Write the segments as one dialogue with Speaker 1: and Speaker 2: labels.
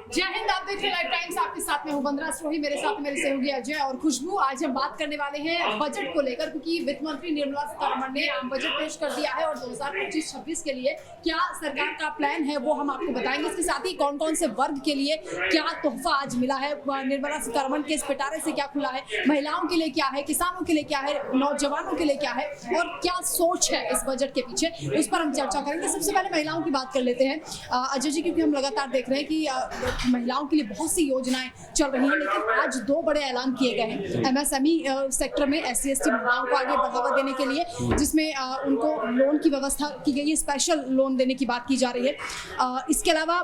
Speaker 1: जय हिंद। आप देख रहे हैं लाइव टाइम्स, आपके साथ में हूं वंदना स्रोही, मेरे साथ मेरे सहयोगी अजय और खुशबू। आज हम बात करने वाले हैं बजट को लेकर, क्योंकि वित्त मंत्री निर्मला सीतारमण ने बजट पेश कर दिया है और 2025-26 के लिए क्या सरकार का प्लान है वो हम आपको बताएंगे। इसके साथ ही कौन कौन से वर्ग के लिए क्या तोहफा आज मिला है, निर्मला सीतारमण के इस पिटारे से क्या खुला है, महिलाओं के लिए क्या है, किसानों के लिए क्या है, नौजवानों के लिए क्या है और क्या सोच है इस बजट के पीछे, उस पर हम चर्चा करेंगे। सबसे पहले महिलाओं की बात कर लेते हैं अजय जी, क्योंकि हम लगातार देख रहे हैं कि महिलाओं के लिए बहुत सी योजनाएं चल रही हैं, लेकिन आज दो बड़े ऐलान किए गए हैं एमएसएमई सेक्टर में SC/ST महिलाओं को आगे बढ़ावा देने के लिए, जिसमें उनको लोन की व्यवस्था की गई है, स्पेशल लोन देने की बात की जा रही है। इसके अलावा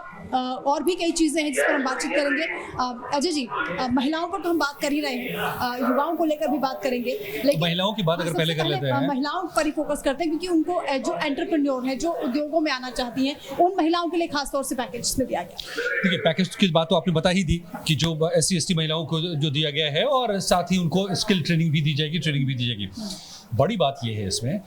Speaker 1: और भी कई चीजें हैं जिस पर हम बातचीत करेंगे। अजय जी, महिलाओं पर तो हम बात कर ही रहे हैं, युवाओं को लेकर भी बात करेंगे, लेकिन
Speaker 2: महिलाओं की बात अगर पहले कर लेते हैं,
Speaker 1: महिलाओं पर ही फोकस करते हैं, क्योंकि उनको जो एंटरप्रेन्योर है, जो उद्योगों में आना चाहती हैं, उन महिलाओं के लिए खासतौर से पैकेज में दिया गया।
Speaker 2: देखिए पैकेज की बात तो आपने बता ही दी कि जो SC/ST महिलाओं को जो दिया गया है और साथ ही उनको स्किल ट्रेनिंग भी दी जाएगी, ट्रेनिंग भी दी जाएगी। बड़ी बात यह है इसमें,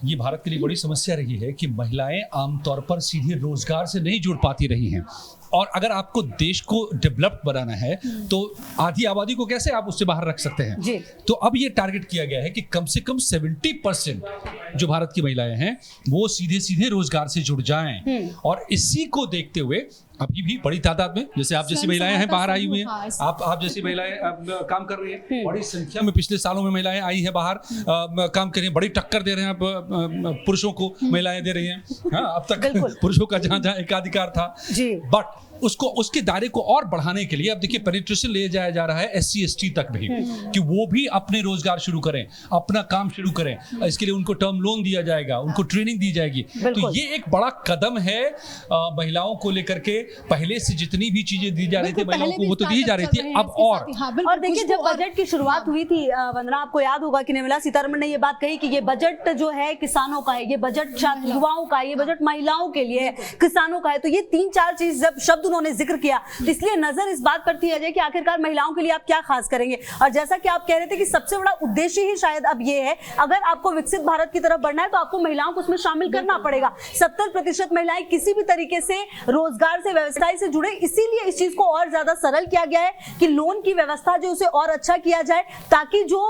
Speaker 2: ये भारत के लिए बड़ी समस्या रही है कि महिलाएं आमतौर पर सीधे रोजगार से नहीं जुड़ पाती रही हैं, और अगर आपको देश को डेवलप बनाना है तो आधी आबादी को कैसे आप उससे बाहर रख सकते हैं जी। तो अब ये टारगेट किया गया है कि कम से कम 70% जो भारत की महिलाएं हैं वो सीधे सीधे रोजगार से जुड़ जाएं, और इसी को देखते हुए अभी भी बड़ी तादाद में, जैसे आप जैसी महिलाएं हैं बाहर आई हुई हैं, आप जैसी महिलाएं काम कर रही हैं, बड़ी संख्या में पिछले सालों में महिलाएं आई हैं बाहर, काम कर रही हैं, बड़ी टक्कर दे रहे हैं पुरुषों को, महिलाएं दे रही हैं। हाँ, अब तक पुरुषों का जहां जहां एकाधिकार था, बट उसको उसके दायरे को और बढ़ाने के लिए अब देखिए पेनिट्रेशन ले जाया जा रहा है SC/ST तक भी, कि वो भी अपने रोजगार शुरू करें, अपना काम शुरू करें। इसके लिए उनको टर्म लोन दिया जाएगा, उनको ट्रेनिंग दी जाएगी। तो ये एक बड़ा कदम है महिलाओं को लेकर के। पहले से जितनी भी चीजें दी जा रही थी महिलाओं को वो तो दी जा रही थी, अब और
Speaker 3: देखिए जब बजट की शुरुआत हुई थी वंदना, आपको याद होगा कि निर्मला सीतारमण ने ये बात कही कि ये बजट जो है किसानों का है, ये बजट युवाओं का है, ये बजट महिलाओं के लिए है, किसानों का है। तो ये 3-4 चीज जब शब्द उन्होंने जिक्र किया, तो इसलिए नजर इस बात पर थी अजय कि आखिरकार महिलाओं के लिए आप क्या खास करेंगे। और जैसा कि आप कह रहे थे कि सबसे बड़ा उद्देश्य ही शायद अब ये है, अगर आपको विकसित भारत की तरफ बढ़ना है तो आपको महिलाओं को उसमें शामिल करना पड़ेगा। 70% महिलाएं किसी भी तरीके से रोजगार से, व्यवसाय से जुड़े, इसीलिए इस चीज को और ज्यादा सरल किया गया है कि लोन की व्यवस्था जो उसे और अच्छा किया जाए, ताकि जो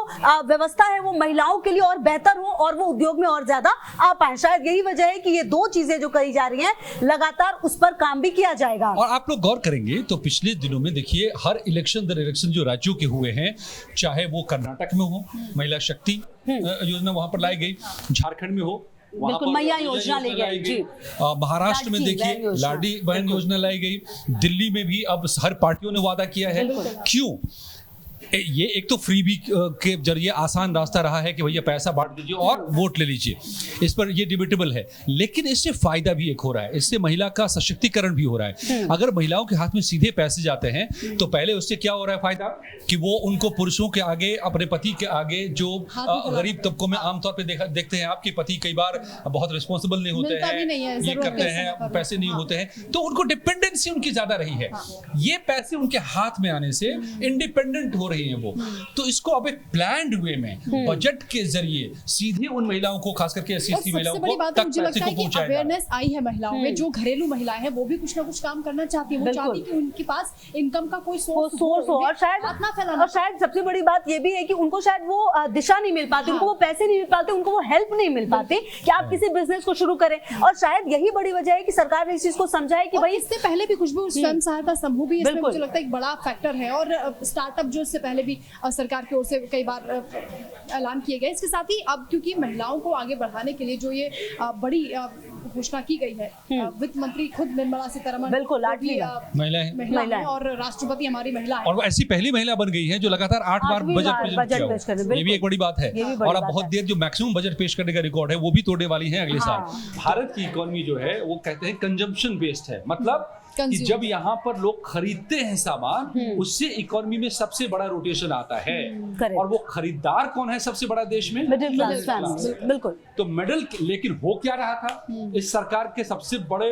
Speaker 3: व्यवस्था है वो महिलाओं के लिए और बेहतर हो और वो उद्योग में और ज्यादा आ पाए। शायद यही वजह है कि ये दो चीजें जो कही जा रही हैं लगातार उस पर काम भी किया जाएगा।
Speaker 2: और आप लोग गौर करेंगे तो पिछले दिनों में देखिए हर इलेक्शन दर इलेक्शन जो राज्यों के हुए हैं, चाहे वो कर्नाटक में हो महिला शक्ति योजना वहां पर लाई गई, झारखंड में हो
Speaker 3: बिल्कुल मैया योजना लाई गई,
Speaker 2: महाराष्ट्र में देखिए लाडली बहन योजना लाई गई, दिल्ली में भी अब हर पार्टियों ने वादा किया है। क्यों? ये एक तो फ्रीबी के जरिए आसान रास्ता रहा है कि भैया पैसा बांट दीजिए और वोट ले लीजिए, इस पर ये डिबेटेबल है, लेकिन इससे फायदा भी एक हो रहा है, इससे महिला का सशक्तिकरण भी हो रहा है। अगर महिलाओं के हाथ में सीधे पैसे जाते हैं तो पहले उससे क्या हो रहा है फायदा, कि वो उनको पुरुषों के आगे, अपने पति के आगे, जो गरीब तबकों में आमतौर पर देखते हैं आपके पति कई बार बहुत रिस्पॉन्सिबल नहीं होते हैं, ये करते हैं, पैसे नहीं होते हैं, तो उनको डिपेंडेंसी उनकी ज्यादा रही है। ये पैसे उनके हाथ में आने से इंडिपेंडेंट हो रही है वो। तो इसको अब एक प्लान्ड वे में बजट के जरिए सीधे उन महिलाओं को, खास करके SC/ST महिलाओं को तक पैसे को पहुंचाएगा।
Speaker 1: अवेयरनेस आई है महिलाओं में, जो घरेलू महिलाएं हैं वो भी कुछ ना कुछ काम करना चाहती है, वो चाहती है कि उनके पास इनकम का कोई सोर्स हो, और
Speaker 3: शायद सबसे बड़ी बात ये भी है कि उनको शायद वो दिशा नहीं मिल पाती, उनको वो पैसे नहीं मिल पाते, उनको वो हेल्प नहीं मिल पाती कि आप किसी बिजनेस को शुरू करें। और शायद यही बड़ी वजह है कि सरकार ने इस चीज को समझा है कि भाई,
Speaker 1: इससे पहले भी खुशबू स्वयं सहायता समूह भी इसमें मुझे लगता है एक बड़ा फैक्टर है, और स्टार्टअप जो इससे पहले भी सरकार की ओर से कई बार ऐलान किए गए। इसके साथ ही अब क्योंकि महिलाओं को आगे बढ़ाने के लिए जो ये बड़ी घोषणा की गई है, वित्त मंत्री खुद निर्मला सीतारमण
Speaker 3: बिल्कुल
Speaker 1: महिला है और राष्ट्रपति हमारी महिला है,
Speaker 2: और वो ऐसी पहली महिला बन गई है जो लगातार 8 बार बजट पेश कर, ये भी एक बड़ी बात है। और अब बहुत देर जो मैक्सिमम बजट पेश करने का रिकॉर्ड है वो भी तोड़ने वाली है अगले साल। भारत की इकोनॉमी जो है वो कहते हैं कंजम्पशन बेस्ड है, मतलब कि जब यहाँ पर लोग खरीदते हैं सामान, उससे इकोनॉमी में सबसे बड़ा रोटेशन आता है। और वो खरीदार कौन है सबसे बड़ा देश में?
Speaker 3: Middle class. बिल्कुल।
Speaker 2: तो मिडिल, लेकिन हो क्या रहा था, इस सरकार के सबसे बड़े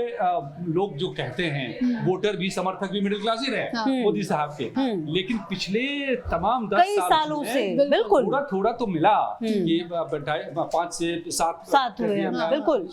Speaker 2: लोग जो कहते हैं, वोटर भी, समर्थक भी मिडिल क्लास ही रहे मोदी साहब के, लेकिन पिछले तमाम 10 सालों से
Speaker 3: बिल्कुल
Speaker 2: थोड़ा थोड़ा तो मिला, ये 5 से 7
Speaker 3: बिल्कुल,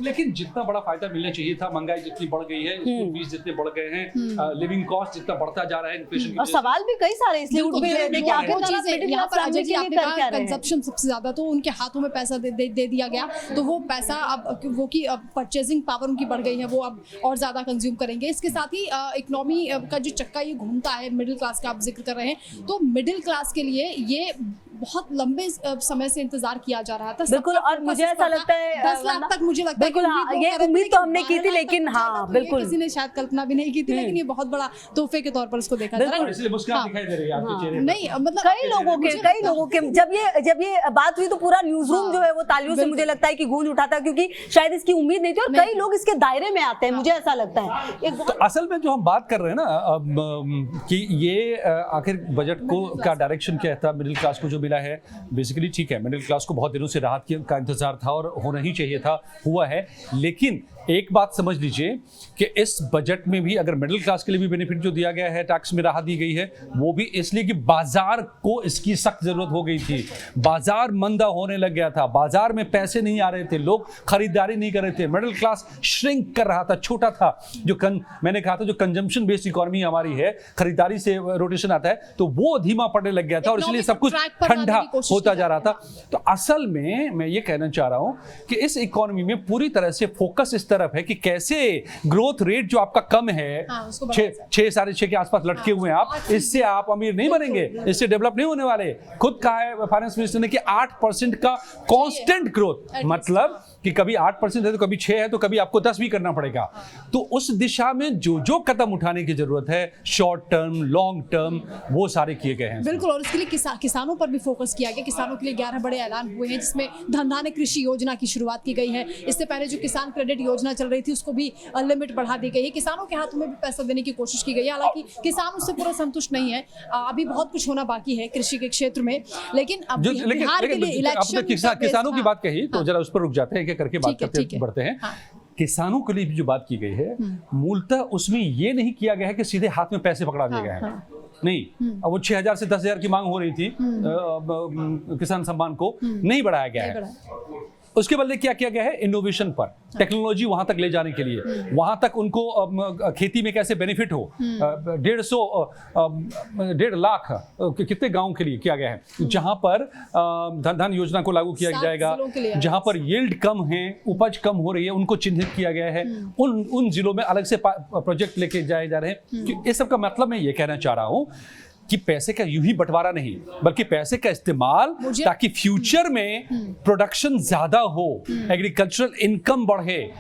Speaker 2: लेकिन जितना बड़ा फायदा मिलना चाहिए था, महंगाई जितनी बढ़ गई है, फीस जितने बढ़ गए हैं, लिविंग कॉस्ट जितना बढ़ता जा रहा है इन्फ्लेशन की
Speaker 3: और सवाल भी कई सारे इसलिए उठ भी रहे थे कि आखिरकार आप मिडिल
Speaker 1: यहाँ
Speaker 3: क्लास
Speaker 1: पर अजय
Speaker 3: फैमिली
Speaker 1: जी
Speaker 3: के
Speaker 1: आपने
Speaker 3: लिए कर
Speaker 1: कहा
Speaker 3: क्या रहे हैं?
Speaker 1: कंजप्शन सबसे ज्यादा, तो उनके हाथों में पैसा दे दिया गया, तो वो पैसा अब वो की परचेजिंग पावर उनकी बढ़ गई है, वो अब और ज्यादा कंज्यूम करेंगे। इसके साथ ही इकोनॉमी का जो चक्का ये घूमता है, मिडिल क्लास का आप जिक्र कर रहे हैं, तो मिडिल क्लास के लिए ये बहुत लंबे समय से इंतजार किया जा रहा था।
Speaker 3: बिल्कुल, और मुझे ऐसा लगता है
Speaker 1: 10 लाख तक मुझे लगता है
Speaker 3: बिल्कुल, हाँ, ये उम्मीद तो हमने की थी, लेकिन हाँ बिल्कुल
Speaker 1: किसी ने शायद कल्पना भी नहीं की थी, लेकिन ये बहुत बड़ा तोहफे के तौर पर इसको देखा जा रहा है।
Speaker 2: इसलिए मुस्कान दिखाई दे रही है आपके चेहरे पर।
Speaker 1: नहीं मतलब
Speaker 3: कई लोगों के जब ये बात हुई तो पूरा न्यूज रूम जो है वो तालियों से मुझे लगता है कि गूंज उठा था, क्योंकि शायद इसकी उम्मीद नहीं थी और कई लोग इसके दायरे में आते हैं, मुझे ऐसा लगता है।
Speaker 2: तो असल में जो हम बात कर रहे हैं ना कि ये आखिर बजट को का डायरेक्शन क्या था, मिडिल क्लास को जो मिला है, बेसिकली ठीक है, मिडिल क्लास को बहुत दिनों से राहत का इंतजार था और होना ही चाहिए था, हुआ है। लेकिन एक बात समझ लीजिए कि इस बजट में भी अगर मिडिल क्लास के लिए भी बेनिफिट जो दिया गया है, टैक्स में राहत दी गई है, वो भी इसलिए कि बाजार को इसकी सख्त जरूरत हो गई थी। बाजार मंदा होने लग गया था, बाजार में पैसे नहीं आ रहे थे, लोग खरीदारी नहीं कर रहे थे, मिडिल क्लास श्रिंक कर रहा था, छोटा था। मैंने कहा था जो कंजम्पशन बेस्ड इकोनॉमी हमारी है, खरीदारी से रोटेशन आता है, तो वो धीमा पड़ने लग गया था और इसलिए सब कुछ ठंडा होता जा रहा था। तो असल में मैं ये कहना चाह रहा हूं कि इस इकोनॉमी में पूरी तरह से फोकस इस तरफ है कि कैसे ग्रोथ रेट जो आपका कम है, 6.6 के आसपास लटके हुए हैं आप, इससे आप अमीर नहीं बनेंगे, इससे डेवलप नहीं होने वाले। खुद कहा है फाइनेंस मिनिस्टर ने कि 8% का कांस्टेंट ग्रोथ, मतलब कि कभी 8% है तो कभी 6 है तो कभी आपको 10 भी करना पड़ेगा। तो उस दिशा में जो कदम उठाने की जरूरत है, शॉर्ट टर्म, लॉन्ग टर्म, वो सारे किए गए हैं।
Speaker 1: बिल्कुल, और इसके लिए किसानों पर भी फोकस किया गया। किसानों के लिए 11 बड़े ऐलान हुए हैं, जिसमें धन धान्य कृषि योजना की शुरुआत की गई है। इससे पहले जो किसान क्रेडिट योजना चल रही थी उसको भी लिमिट बढ़ा दी गई है। किसानों के हाथों में भी पैसा देने की कोशिश की गई है। हालांकि किसान उससे पूरा संतुष्ट नहीं है, अभी बहुत कुछ होना बाकी है कृषि के क्षेत्र में। लेकिन अब बिहार के लिए इलेक्शन,
Speaker 2: किसानों की बात कही तो जरा उस पर रुक जाते हैं, करके बात करते बढ़ते हैं। किसानों के लिए भी जो बात की गई है, मूलतः उसमें ये नहीं किया गया है कि सीधे हाथ में पैसे पकड़ा दिए गए हैं। नहीं, अब वो 6,000 से 10,000 की मांग हो रही थी किसान सम्मान को, नहीं बढ़ाया गया है। उसके बदले क्या किया गया है, इनोवेशन पर, टेक्नोलॉजी वहां तक ले जाने के लिए, वहां तक उनको खेती में कैसे बेनिफिट हो। 1.5 लाख कितने गांव के लिए किया गया है, जहां पर धन योजना को लागू किया जाएगा, जहां पर यील्ड कम है, उपज कम हो रही है, उनको चिन्हित किया गया है। उन जिलों में अलग से प्रोजेक्ट लेके जाए जा रहे हैं। इस सब का मतलब मैं ये कहना चाह रहा हूं कि पैसे का यूं ही बंटवारा नहीं, बल्कि पैसे का इस्तेमाल ताकि फ्यूचर में प्रोडक्शन ज्यादा हो, एग्रीकल्चरल इनकम बढ़े।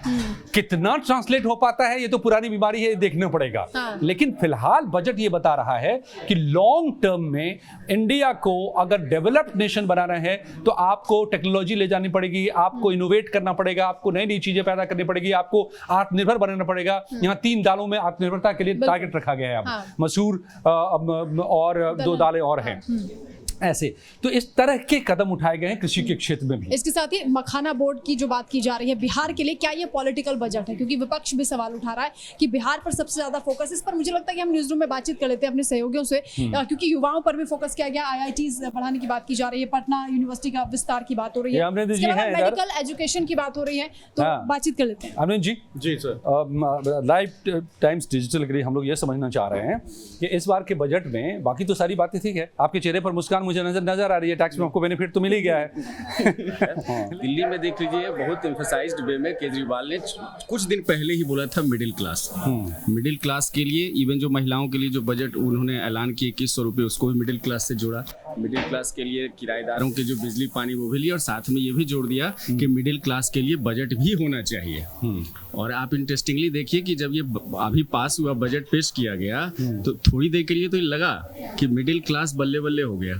Speaker 2: कितना ट्रांसलेट हो पाता है ये तो पुरानी बीमारी है, देखना पड़ेगा। लेकिन फिलहाल बजट ये बता रहा है कि लॉन्ग टर्म में इंडिया को अगर डेवलप्ड नेशन बनाना है तो आपको टेक्नोलॉजी ले जानी पड़ेगी, आपको इनोवेट करना पड़ेगा, आपको नई नई चीजें पैदा करनी पड़ेगी, आपको आत्मनिर्भर बनाना पड़ेगा। यहाँ 3 दालों में आत्मनिर्भरता के लिए टारगेट रखा गया है। अब मसूर और 2 दालें और हैं। ऐसे तो इस तरह के कदम उठाए गए हैं कृषि के क्षेत्र में भी।
Speaker 1: इसके साथ ही मखाना बोर्ड की जो बात की जा रही है बिहार के लिए, क्या ये पॉलिटिकल बजट है? क्योंकि विपक्ष भी सवाल उठा रहा है कि बिहार पर सबसे ज्यादा फोकस, इस पर मुझे लगता है कि हम न्यूज रूम में बातचीत कर लेते हैं अपने सहयोगियों से, क्योंकि युवाओं पर भी फोकस किया गया, IITs बढ़ाने की बात की जा रही है, पटना यूनिवर्सिटी का विस्तार की बात हो रही है, मेडिकल एजुकेशन की बात हो रही है, तो बातचीत कर लेते हैं।
Speaker 2: अमरीन जी सर, लाइव टाइम्स डिजिटल के लिए हम लोग ये समझना चाह रहे हैं कि इस बार के बजट में, बाकी तो सारी बातें ठीक है, आपके चेहरे पर मुस्कान मुझे नजर आ रही है, टैक्स में आपको बेनिफिट तो मिल ही गया है।
Speaker 4: दिल्ली में देख लीजिए, बहुत एम्फसाइज्ड वे में केजरीवाल ने कुछ दिन पहले ही बोला था मिडिल क्लास के लिए, इवन जो महिलाओं के लिए जो बजट उन्होंने ऐलान किए 2100 रुपये, उसको भी मिडिल क्लास से जोड़ा। मिडिल क्लास के लिए किराएदारों के जो बिजली पानी वो भी लिए, और साथ में ये भी जोड़ दिया कि मिडिल क्लास के लिए बजट भी होना चाहिए। और आप इंटरेस्टिंगली देखिए कि जब ये अभी पास हुआ, बजट पेश किया गया, तो थोड़ी देर के लिए तो लगा कि मिडिल क्लास बल्ले बल्ले हो गया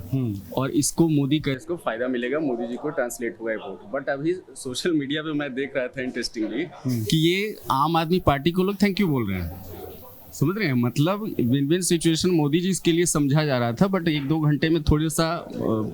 Speaker 4: और इसको मोदी का इसको फायदा मिलेगा, मोदी जी को ट्रांसलेट हुआ है वोट। बट अभी सोशल मीडिया पे मैं देख रहा था इंटरेस्टिंगली कि ये आम आदमी पार्टी को लोग थैंक यू बोल रहे हैं। समझ रहे हैं, मतलब win win situation Modi ji इसके लिए समझा जा रहा था, बट 1-2 घंटे में थोड़ा सा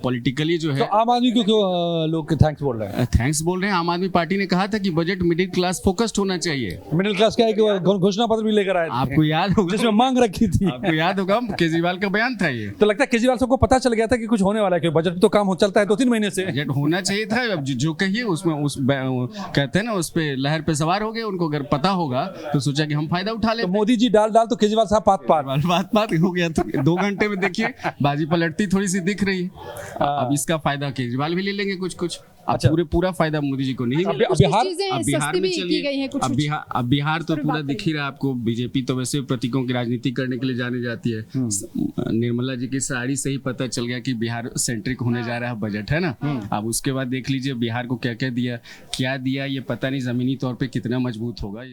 Speaker 4: पॉलिटिकली जो
Speaker 2: तो
Speaker 4: है
Speaker 2: आम आदमी को क्यों लोग थैंक्स बोल रहे हैं?
Speaker 4: थैंक्स बोल रहे हैं। आम आदमी पार्टी ने कहा था कि बजट मिडिल क्लास फोकस्ड होना चाहिए।
Speaker 2: मिडिल क्लास का एक घोषणा पत्र भी लेकर आए थे,
Speaker 4: आपको याद होगा,
Speaker 2: जिसमें मांग रखी थी।
Speaker 4: आपको याद होगा केजरीवाल का बयान था ये।
Speaker 2: तो लगता है केजरीवाल सबको पता चल गया था कि कुछ होने वाला है, कि बजट तो काम हो चलता है 2-3 महीने से।
Speaker 4: बजट होना चाहिए था। अब जो कहिए उसमें कहते हैं ना, उस पे लहर पे सवार हो गए। उनको अगर पता होगा तो सोचा कि हम फायदा उठा
Speaker 2: तो
Speaker 4: लेते।
Speaker 2: मोदी जी डाल तो केजरीवाल साहब पात
Speaker 4: बात हो गया। तो 2 घंटे में देखिए बाजी पलटती थोड़ी सी दिख रही है। अब इसका फायदा केजरीवाल भी ले लेंगे कुछ।
Speaker 2: अच्छा।
Speaker 4: पूरा फायदा मोदी जी को नहीं मिलेगा।
Speaker 1: कुछ चीजें सस्ती भी की गई हैं, कुछ
Speaker 4: अब बिहार तो पूरा दिख ही रहा है आपको। बीजेपी तो वैसे प्रतीकों की राजनीति करने के लिए जाने जाती है। निर्मला जी की साड़ी से ही पता चल गया कि बिहार सेंट्रिक होने जा रहा है बजट, है ना। अब उसके बाद देख लीजिए बिहार को क्या दिया ये पता नहीं जमीनी तौर पे कितना मजबूत होगा।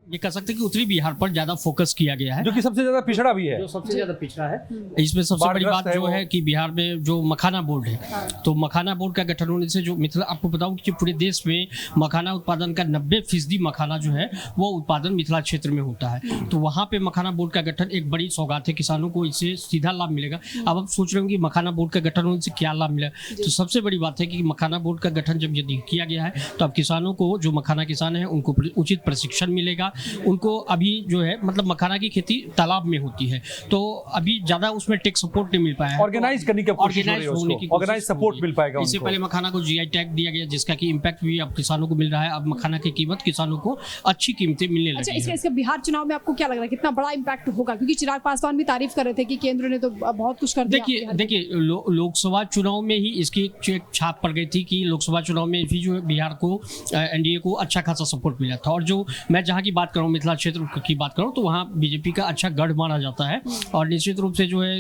Speaker 5: ये कह सकते हैं कि उत्तरी बिहार पर ज्यादा फोकस किया गया है,
Speaker 2: जो कि सबसे ज्यादा पिछड़ा भी है।
Speaker 5: जो सबसे ज्यादा पिछड़ा है। इसमें सबसे बड़ी बात जो है कि बिहार में जो मखाना बोर्ड है, तो मखाना बोर्ड का गठन होने से जो मिथिला, आपको बताऊं कि पूरे देश में मखाना उत्पादन का 90% मखाना जो है वो उत्पादन मिथिला क्षेत्र में होता है। तो वहाँ पे मखाना बोर्ड का गठन एक बड़ी सौगात है, किसानों को इससे सीधा लाभ मिलेगा। अब आप सोच रहे हो कि मखाना बोर्ड का गठन होने से क्या लाभ मिला, तो सबसे बड़ी बात है कि मखाना बोर्ड का गठन जब यदि किया गया है तो अब किसानों को, जो मखाना किसान है, उनको उचित प्रशिक्षण मिलेगा। उनको अभी जो है मतलब मखाना की खेती तालाब में होती है, तो अभी ज्यादा उसमें टेक सपोर्ट नहीं मिल पाया है।
Speaker 2: ऑर्गेनाइज करने की कोशिश हो रही है
Speaker 5: होने
Speaker 2: उसको, ऑर्गेनाइज सपोर्ट मिल पाएगा
Speaker 5: इससे
Speaker 2: उनको।
Speaker 5: पहले मखाना को जीआई टैग दिया गया, जिसका कि इम्पैक्ट भी अब किसानों को मिल रहा है। अब मखाना की कीमत किसानों को अच्छी कीमतें मिलने
Speaker 1: अच्छा,
Speaker 5: लगी है।
Speaker 1: इसका बिहार चुनाव में आपको क्या लग रहा है, कितना बड़ा इम्पैक्ट होगा? क्योंकि चिराग पासवान भी तारीफ कर रहे थे कि केंद्र ने तो बहुत कुछ कर दिया।
Speaker 5: देखिए लोकसभा चुनाव में ही इसकी एक छाप पड़ गई थी कि लोकसभा चुनाव में भी जो है बिहार को, एनडीए को अच्छा खासा सपोर्ट मिला था। और जो मैं जहाँ की बात करूँ, मिथिला क्षेत्र की बात करूँ, तो वहाँ बीजेपी का अच्छा गढ़ माना जाता है। और निश्चित रूप से जो है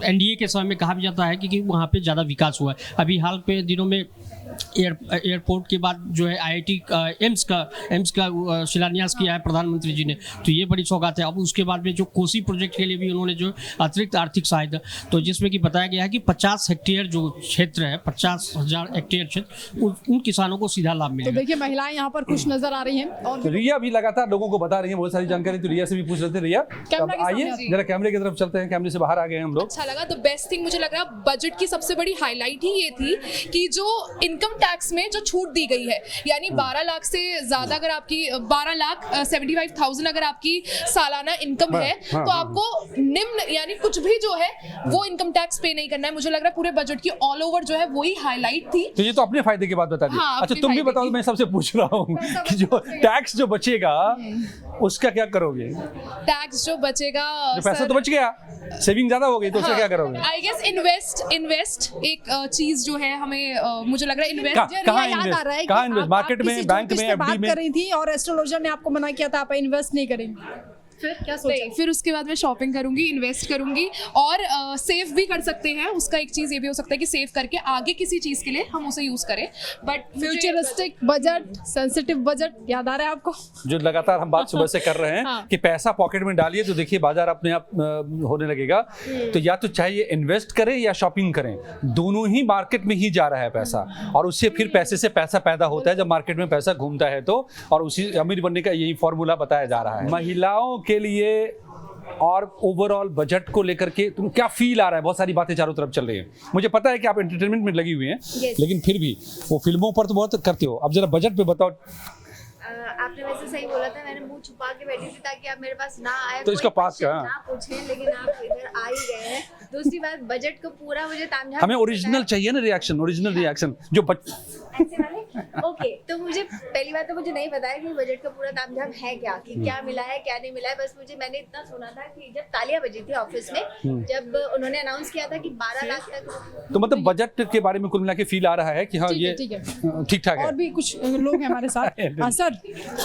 Speaker 5: एनडीए के समय में कहा भी जाता है कि वहाँ पे ज़्यादा विकास हुआ है। अभी हाल के दिनों में एयरपोर्ट के बाद जो है आईआईटी एम्स का शिलान्यास किया है प्रधानमंत्री जी ने, तो ये बड़ी सौगात है। अब उसके बाद में जो कोसी प्रोजेक्ट के लिए भी उन्होंने जो अतिरिक्त आर्थिक सहायता, तो जिसमें कि बताया गया है कि 50 हेक्टेयर जो क्षेत्र है, 50,000 हेक्टेयर क्षेत्र, उन किसानों को सीधा लाभ
Speaker 1: तो
Speaker 5: मिलेगा।
Speaker 1: देखिए महिलाएं यहाँ पर खुश नजर आ रही हैं। और
Speaker 2: तो रिया भी लगातार लोगों को बता रही है बहुत सारी जानकारी। तो रिया से भी पूछ रहे थे। रिया,
Speaker 1: कैमरा के
Speaker 2: आइए
Speaker 1: सामने
Speaker 2: जरा कैमरे की तरफ चलते हैं। कैमरे से बाहर आ गए हम लोग।
Speaker 6: अच्छा लगा। द बेस्ट थिंग मुझे लग रहा बजट की सबसे बड़ी हाईलाइट ही ये थी कि जो इनकम टैक्स में जो छूट दी गई है, यानी 12 लाख से ज्यादा अगर आपकी 12,75,000 अगर आपकी सालाना इनकम है, तो आपको निम्न यानी कुछ भी जो है वो इनकम टैक्स पे नहीं करना है। मुझे लग रहा है पूरे बजट की ऑल ओवर जो है वही हाईलाइट थी।
Speaker 2: तो ये तो अपने फायदे की बात बता दी।
Speaker 6: हाँ,
Speaker 2: अच्छा,
Speaker 6: अपने
Speaker 2: तुम भी
Speaker 6: फायदे
Speaker 2: बताओ,
Speaker 6: की।
Speaker 2: मैं सबसे पूछ रहा हूँ कि जो टैक्स जो बचेगा उसका क्या करोगे?
Speaker 6: टैक्स जो बचेगा,
Speaker 2: जो पैसा तो बच गया, सेविंग ज्यादा हो गई, तो उससे क्या करोगे?
Speaker 6: आई गेस इन्वेस्ट एक चीज जो है हमें मुझे लग रहा है इन्वेस्ट
Speaker 2: कहाँ
Speaker 1: याद आ रहा है कि
Speaker 2: कहाँ इन्वेस्ट?
Speaker 1: आप
Speaker 2: मार्केट में,
Speaker 1: किसी
Speaker 2: बैंक
Speaker 1: ज्योतिष
Speaker 2: में,
Speaker 1: से
Speaker 2: एफडी
Speaker 1: बात
Speaker 2: में?
Speaker 1: कर रही थी और एस्ट्रोलॉजर ने आपको मना किया था आप इन्वेस्ट नहीं करेंगे, फिर क्या सोचा?
Speaker 6: नहीं, फिर उसके बाद मैं शॉपिंग करूंगी, इन्वेस्ट करूंगी और सेव भी कर सकते हैं। उसका एक चीज ये भी हो सकता है कि सेव करके आगे किसी चीज के लिए हम उसे यूज करें। But
Speaker 1: futuristic budget, sensitive budget याद आ रहा है आपको?
Speaker 2: जो लगातार हम बात सुबह से कर रहे हैं
Speaker 1: हाँ।
Speaker 2: कि पैसा पॉकेट में डालिए तो देखिए बाजार अपने आप होने लगेगा। तो या तो चाहिए इन्वेस्ट करें या शॉपिंग करें, दोनों ही मार्केट में ही जा रहा है पैसा, और उससे फिर पैसे से पैसा पैदा होता है जब मार्केट में पैसा घूमता है तो। और उसी अमीर बनने का यही फॉर्मूला बताया जा रहा है महिलाओं के लिए। और ओवरऑल बजट को लेकर के तुम क्या फील आ रहा है? बहुत सारी बातें चारों तरफ चल रही हैं। मुझे पता है कि आप एंटरटेनमेंट में लगी हुई हैं, लेकिन फिर भी वो फिल्मों पर तो बहुत करते हो। अब जरा बजट पे बताओ।
Speaker 7: आपने वैसे सही बोला था, मैंने मुंह छुपा के बैठी थी ताकि आप मेरे पास ना आए,
Speaker 2: तो इसका
Speaker 7: कोई
Speaker 2: पास का,
Speaker 7: क्वेश्चन ना पूछें, लेकिन आप इधर आ ही गए हैं। दूसरी बात, बजट को पूरा मुझे तामझाम
Speaker 2: हमें ओरिजिनल चाहिए ना रिएक्शन, ओरिजिनल रिएक्शन जो
Speaker 7: ऐसे वाले। ओके, तो मुझे पहली बात तो मुझे नहीं पता है कि बजट का पूरा तामझाम है क्या, कि क्या मिला है क्या नहीं मिला है। बस मैंने इतना सुना था कि जब तालियां बजी थी ऑफिस में, जब उन्होंने अनाउंस किया था कि 12 लाख तक,
Speaker 2: तो मतलब बजट के बारे में कुल मिला के फील आ रहा है कि हाँ ये
Speaker 1: ठीक है,
Speaker 2: ठीक ठाक है।
Speaker 1: और भी कुछ लोग हैं हमारे साथ। हाँ सर,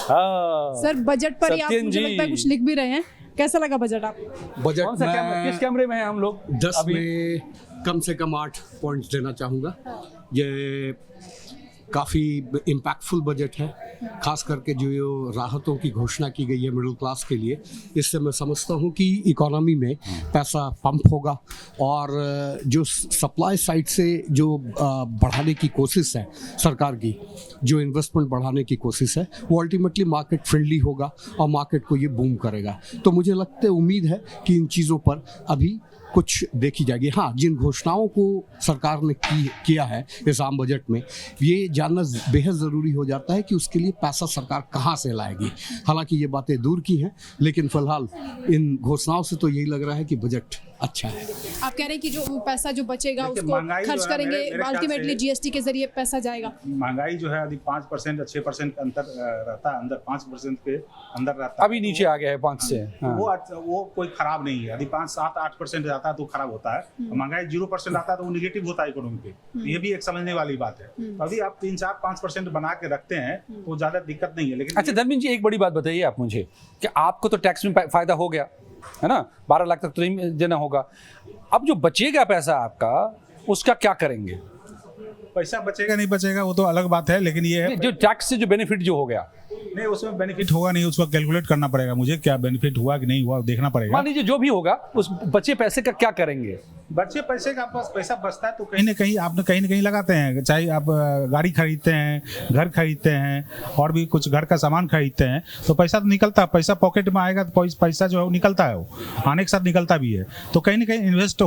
Speaker 2: हाँ।
Speaker 1: सर बजट पर ही आप
Speaker 2: सत्येन
Speaker 1: मुझे
Speaker 2: जी।
Speaker 1: लगता है कुछ लिख भी रहे हैं। कैसा लगा बजट आप?
Speaker 8: बजट
Speaker 2: कौन सा कैमरा, किस कैमरे में हैं हम लोग?
Speaker 8: 10 में कम से कम 8 पॉइंट्स देना चाहूँगा। ये काफ़ी इम्पैक्टफुल बजट है, खास करके जो राहतों की घोषणा की गई है मिडिल क्लास के लिए। इससे मैं समझता हूँ कि इकोनॉमी में पैसा पंप होगा और जो सप्लाई साइड से जो बढ़ाने की कोशिश है सरकार की, जो इन्वेस्टमेंट बढ़ाने की कोशिश है, वो अल्टीमेटली मार्केट फ्रेंडली होगा और मार्केट को ये बूम करेगा। तो मुझे लगता है, उम्मीद है कि इन चीज़ों पर अभी कुछ देखी जाएगी। हाँ, जिन घोषणाओं को सरकार ने किया है इस आम बजट में, ये जानना बेहद ज़रूरी हो जाता है कि उसके लिए पैसा सरकार कहाँ से लाएगी। हालांकि ये बातें दूर की हैं, लेकिन फिलहाल इन घोषणाओं से तो यही लग रहा है कि बजट अच्छा है।
Speaker 1: आप कह रहे हैं कि जो पैसा जो बचेगा उसको खर्च करेंगे, अल्टीमेटली जीएसटी के जरिए पैसा जाएगा।
Speaker 9: महंगाई जो है अभी 5% या 6% अंतर रहता है, अंदर 5% के अंदर रहता है।
Speaker 2: अभी नीचे आ गया है 5 से। हाँ।
Speaker 9: वो कोई खराब नहीं है। यदि 5, 7, 8% जाता है तो खराब होता है। महंगाई 0% आता है तो वो निगेटिव होता है इकोनॉमी पे। तो ये भी एक समझने वाली बात है। अभी आप 3, 4, 5% बना के रखते हैं तो ज्यादा दिक्कत नहीं है। लेकिन
Speaker 2: अच्छा धर्मेंद्र जी, एक बड़ी बात बताइए आप मुझे कि आपको तो टैक्स में फायदा हो गया है ना, 12 लाख तक तो नहीं देना होगा। अब जो बचेगा पैसा आपका, उसका क्या करेंगे?
Speaker 9: पैसा बचेगा नहीं बचेगा वो तो अलग बात है, लेकिन ये है
Speaker 2: जो टैक्स से जो बेनिफिट जो हो गया,
Speaker 9: नहीं, उसमें बेनिफिट होगा नहीं, उसको कैलकुलेट करना पड़ेगा मुझे, क्या बेनिफिट हुआ कि नहीं हुआ देखना पड़ेगा।
Speaker 2: मान लीजिए जो भी होगा, उस बचे पैसे का क्या करेंगे?
Speaker 9: बचे पैसे का पास पैसा बचता है तो कहीं ना कहीं आप कहीं ना कहीं लगाते हैं। चाहे आप गाड़ी खरीदते हैं, घर खरीदते हैं और भी कुछ घर का सामान खरीदते हैं, तो पैसा तो निकलता है। पैसा पॉकेट में आएगा तो पैसा जो है वो निकलता है, वो आने के साथ निकलता भी है। तो कहीं ना कहीं इन्वेस्ट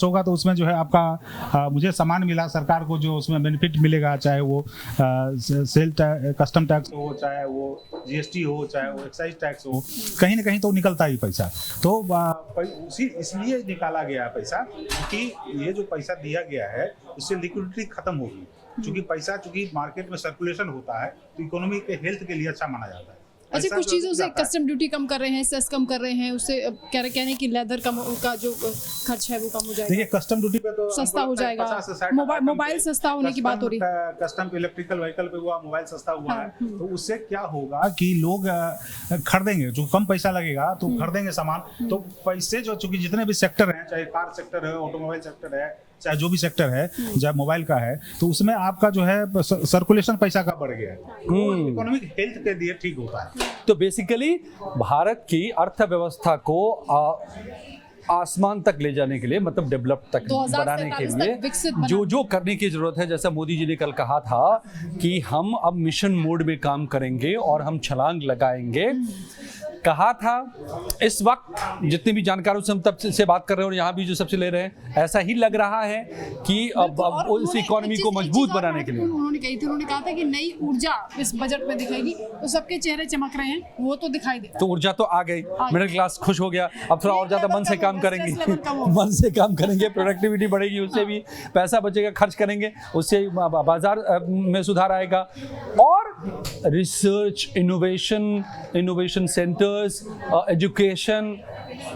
Speaker 9: होगा तो उसमें जो है आपका मुझे सामान मिला, सरकार को जो उसमें बेनिफिट मिलेगा, चाहे वो सेल कस्टम टैक्स हो, चाहे वो जीएसटी हो, चाहे वो एक्साइज टैक्स हो, कहीं ना कहीं तो निकलता ही पैसा। तो इसलिए निकाला गया है पैसा कि ये जो पैसा दिया गया है उससे लिक्विडिटी खत्म होगी। चूंकि मार्केट में सर्कुलेशन होता है तो इकोनॉमी के हेल्थ के लिए अच्छा माना जाता है।
Speaker 1: अच्छा, कुछ चीज़ों से कस्टम ड्यूटी कम कर रहे हैं, सेस कम कर रहे हैं, उससे कह रहे हैं कि लेदर का जो खर्च है वो कम हो जाएगा।
Speaker 9: देखिए, कस्टम ड्यूटी पे तो
Speaker 1: सस्ता हो जाएगा, मोबाइल सस्ता होने की बात हो रही है।
Speaker 9: कस्टम इलेक्ट्रिकल व्हीकल पे हुआ, मोबाइल सस्ता हुआ है, तो उससे क्या होगा कि लोग खरीदेंगे, जो कम पैसा लगेगा तो खरीदेंगे सामान। तो पैसे जो, चूंकि जितने भी सेक्टर हैं, चाहे कार सेक्टर है, ऑटोमोबाइल सेक्टर है, चाहे जो भी सेक्टर है, चाहे मोबाइल का है, तो उसमें आपका जो है सर्कुलेशन पैसा का बढ़ गया है, इकोनॉमिक हेल्थ के लिए ठीक होता है।
Speaker 2: तो बेसिकली भारत की अर्थव्यवस्था को आसमान तक ले जाने के लिए, मतलब डेवलप तक बनाने के लिए जो करने की जरूरत है, जैसा मोदी जी ने कल कहा था कि हम अब मिशन मोड में काम करेंगे और हम छलांग लगाएंगे। कहा था, इस वक्त जितने भी जानकारों से हम तब से बात कर रहे हैं और यहाँ भी जो सबसे ले रहे हैं, ऐसा ही लग रहा है कि अब इस इकोनॉमी को मजबूत बनाने के लिए
Speaker 1: उन्होंने कहा था कि नई ऊर्जा इस बजट में दिखेगी, तो सबके चेहरे चमक रहे हैं, वो तो दिखाई दे।
Speaker 2: तो ऊर्जा तो आ गई, मिडिल क्लास खुश हो गया। अब थोड़ा और ज्यादा मन से काम करेंगे, मन से काम करेंगे, प्रोडक्टिविटी बढ़ेगी, उससे भी पैसा बचेगा, खर्च करेंगे, उससे बाजार में सुधार आएगा। और रिसर्च, इनोवेशन सेंटर्स, एजुकेशन,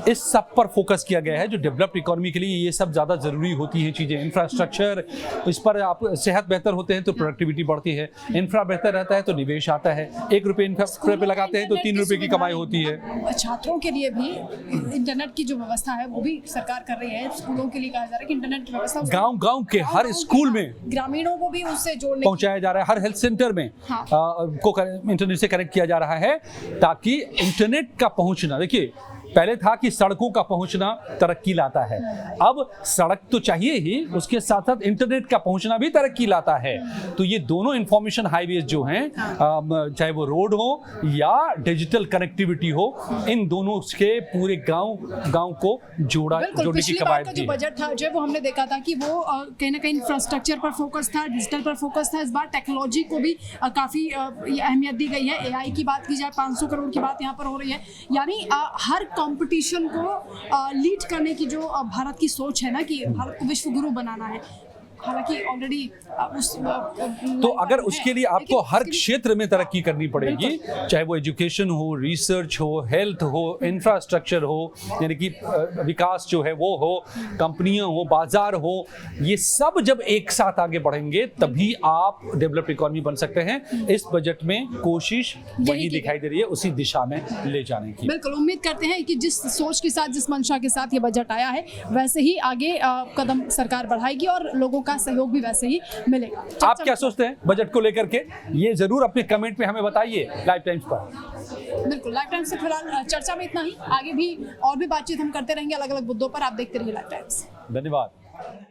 Speaker 2: इस सब पर फोकस किया गया है, जो डेवलप्ड इकोनॉमी के लिए ये सब ज़्यादा ज़रूरी होती है चीज़ें। इंफ्रास्ट्रक्चर, इस पर आप सेहत बेहतर होते हैं तो प्रोडक्टिविटी बढ़ती है, इंफ्रा बेहतर रहता है तो निवेश आता है। 1 रुपये इंफ्रा पे लगाते हैं तो 3 रुपये की कमाई होती है।
Speaker 1: छात्रों के लिए भी इंटरनेट की जो व्यवस्था है वो भी सरकार कर रही है। स्कूलों के लिए कहा जा रहा है कि इंटरनेट की व्यवस्था
Speaker 2: गाँव के हर स्कूल में,
Speaker 1: ग्रामीणों को भी उससे जोड़ने
Speaker 2: पहुँचाया जा रहा है। हर हेल्थ सेंटर में को इंटरनेट से कनेक्ट किया जा रहा है, ताकि इंटरनेट का पहुंचना, देखिए पहले था कि सड़कों का पहुंचना तरक्की लाता है, अब सड़क तो चाहिए ही, उसके साथ साथ इंटरनेट का पहुंचना भी तरक्की लाता है। तो ये दोनों इंफॉर्मेशन हाईवेज जो हैं, चाहे वो रोड हो या डिजिटल कनेक्टिविटी हो, इन दोनों के पूरे गांव को जोड़ने की कवायद
Speaker 1: जो बजट था जो वो हमने देखा था कि वो कहीं ना कहीं इंफ्रास्ट्रक्चर पर फोकस था, डिजिटल पर फोकस था। इस बार टेक्नोलॉजी को भी काफ़ी अहमियत दी गई है। AI की बात की जाए, 500 करोड़ की बात यहाँ पर हो रही है। यानी हर कंपटीशन को लीड करने की जो भारत की सोच है ना, कि भारत को विश्व गुरु बनाना है, हालांकि ऑलरेडी
Speaker 2: तो अगर उसके लिए आपको हर क्षेत्र में तरक्की करनी पड़ेगी, चाहे वो एजुकेशन हो, रिसर्च हो, हेल्थ हो, इंफ्रास्ट्रक्चर हो, यानी कि विकास जो है वो हो, कंपनियां हो, बाजार हो, ये सब जब एक साथ आगे बढ़ेंगे तभी आप डेवलप्ड इकोनॉमी बन सकते हैं। इस बजट में कोशिश वही दिखाई दे रही है, उसी दिशा में ले जाने की।
Speaker 1: बिल्कुल, उम्मीद करते हैं कि जिस सोच के साथ, जिस मंशा के साथ ये बजट आया है, वैसे ही आगे कदम सरकार बढ़ाएगी और लोगों का का सहयोग भी वैसे ही मिलेगा।
Speaker 2: आप क्या सोचते हैं बजट को लेकर के, ये जरूर अपने कमेंट में हमें बताइए लाइव टाइम्स पर।
Speaker 1: बिल्कुल, लाइव टाइम्स से फिलहाल चर्चा में इतना ही, आगे भी और भी बातचीत हम करते रहेंगे अलग अलग मुद्दों पर। आप देखते रहिए लाइव टाइम्स।
Speaker 2: धन्यवाद।